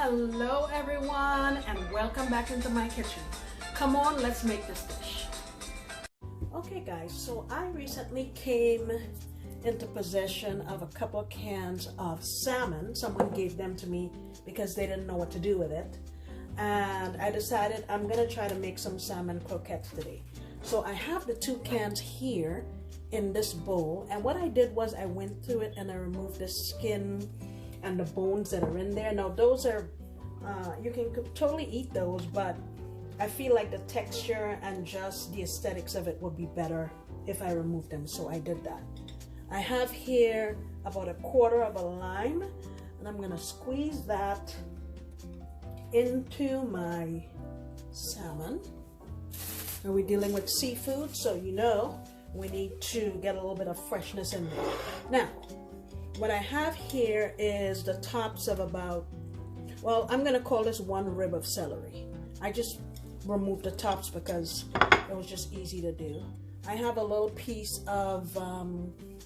Hello everyone, and welcome back into my kitchen. Come on, let's make this dish. Okay guys, so I recently came into possession of a couple cans of salmon. Someone gave them to me because they didn't know what to do with it, and I decided I'm gonna try to make some salmon croquettes today. So I have the 2 cans here in this bowl, and what I did was I went through it and I removed the skin and the bones that are in there. Now those are you can totally eat those, but I feel like the texture and just the aesthetics of it would be better if I removed them, so I did that. I have here about 1/4 of a lime, and I'm gonna squeeze that into my salmon. Now we're dealing with seafood, so you know we need to get a little bit of freshness in there. Now what I have here is the tops of about, well, I'm gonna call this 1 rib of celery. I just removed the tops because it was just easy to do. I have a little piece of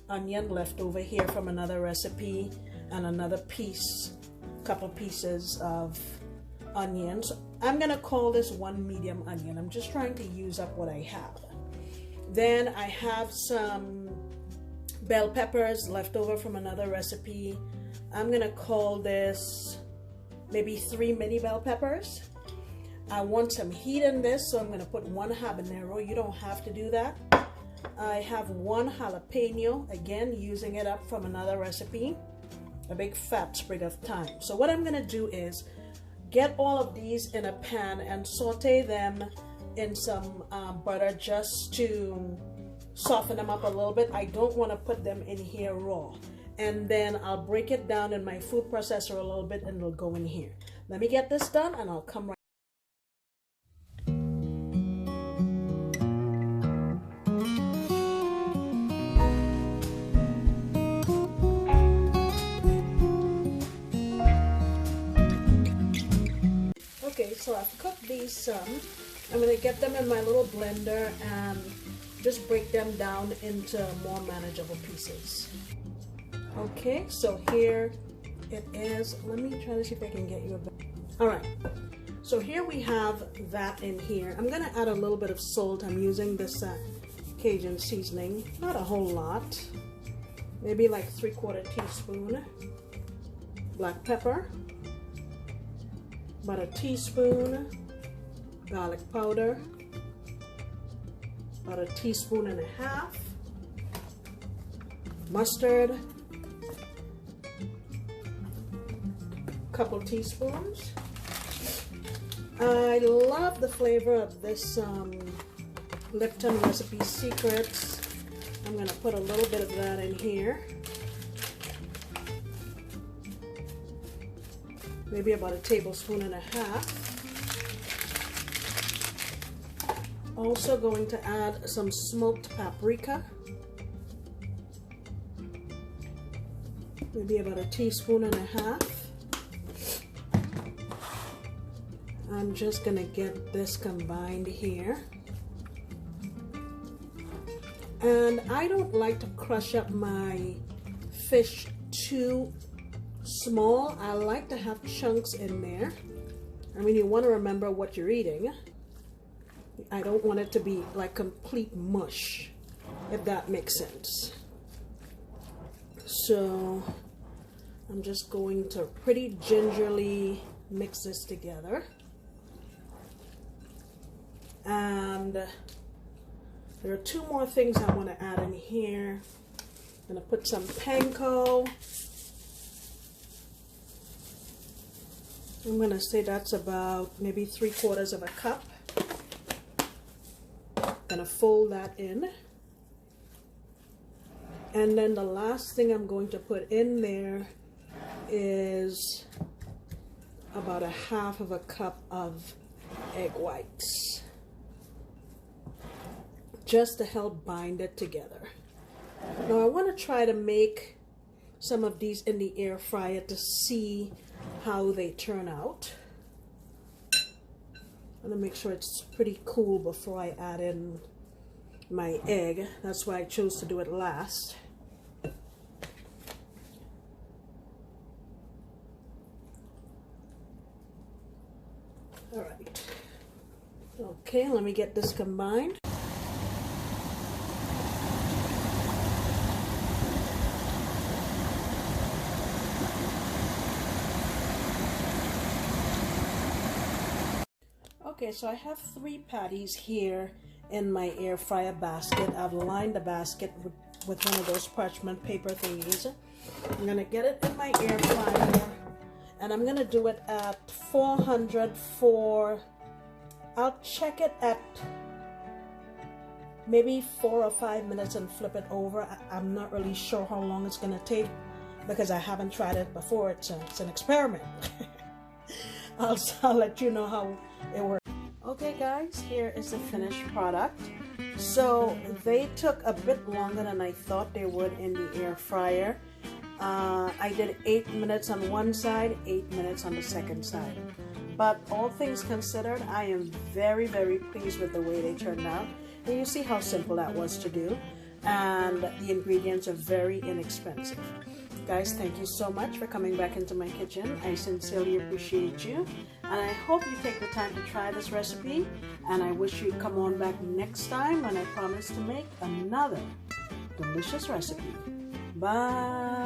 onion left over here from another recipe, and another couple pieces of onions. I'm gonna call this 1 medium onion. I'm just trying to use up what I have. Then I have some bell peppers left over from another recipe. I'm gonna call this maybe 3 mini bell peppers. I want some heat in this, so I'm gonna put 1 habanero. You don't have to do that. I have 1 jalapeno, again using it up from another recipe, a big fat sprig of thyme. So what I'm gonna do is get all of these in a pan and saute them in some butter just to soften them up a little bit. I don't want to put them in here raw, and then I'll break it down in my food processor a little bit and it'll go in here. Let me get this done and I'll come right. Okay, so I've cooked these some. I'm going to get them in my little blender and just break them down into more manageable pieces. Okay, so here it is. Let me try to see if I can get you a bit. All right, so here we have that in here. I'm gonna add a little bit of salt. I'm using this Cajun seasoning, not a whole lot, maybe like 3/4 teaspoon. Black pepper, about 1 teaspoon. Garlic powder, about 1.5 teaspoons. Mustard, couple teaspoons. I love the flavor of this Lipton Recipe Secrets. I'm going to put a little bit of that in here. Maybe about 1.5 tablespoons. Also going to add some smoked paprika, maybe about 1.5 teaspoons. I'm just gonna get this combined here, and I don't like to crush up my fish too small. I like to have chunks in there. I mean, you want to remember what you're eating. I don't want it to be like complete mush, if that makes sense. So I'm just going to pretty gingerly mix this together. And there are 2 more things I want to add in here. I'm going to put some panko. I'm going to say that's about maybe 3/4 cup. Gonna fold that in, and then the last thing I'm going to put in there is about 1/2 cup of egg whites, just to help bind it together. Now I want to try to make some of these in the air fryer to see how they turn out. I'm gonna make sure it's pretty cool before I add in my egg. That's why I chose to do it last. All right. Okay, let me get this combined. Okay, so I have 3 patties here in my air fryer basket. I've lined the basket with one of those parchment paper thingies. I'm gonna get it in my air fryer, and I'm gonna do it at 400 for, I'll check it at maybe 4 or 5 minutes and flip it over. I'm not really sure how long it's gonna take because I haven't tried it before. It's an experiment. I'll let you know how it works. Okay guys, here is the finished product. So they took a bit longer than I thought they would in the air fryer. I did 8 minutes on one side, 8 minutes on the second side. But all things considered, I am very, very pleased with the way they turned out. And you see how simple that was to do. And the ingredients are very inexpensive. Guys, thank you so much for coming back into my kitchen. I sincerely appreciate you. And I hope you take the time to try this recipe. And I wish you'd come on back next time when I promise to make another delicious recipe. Bye.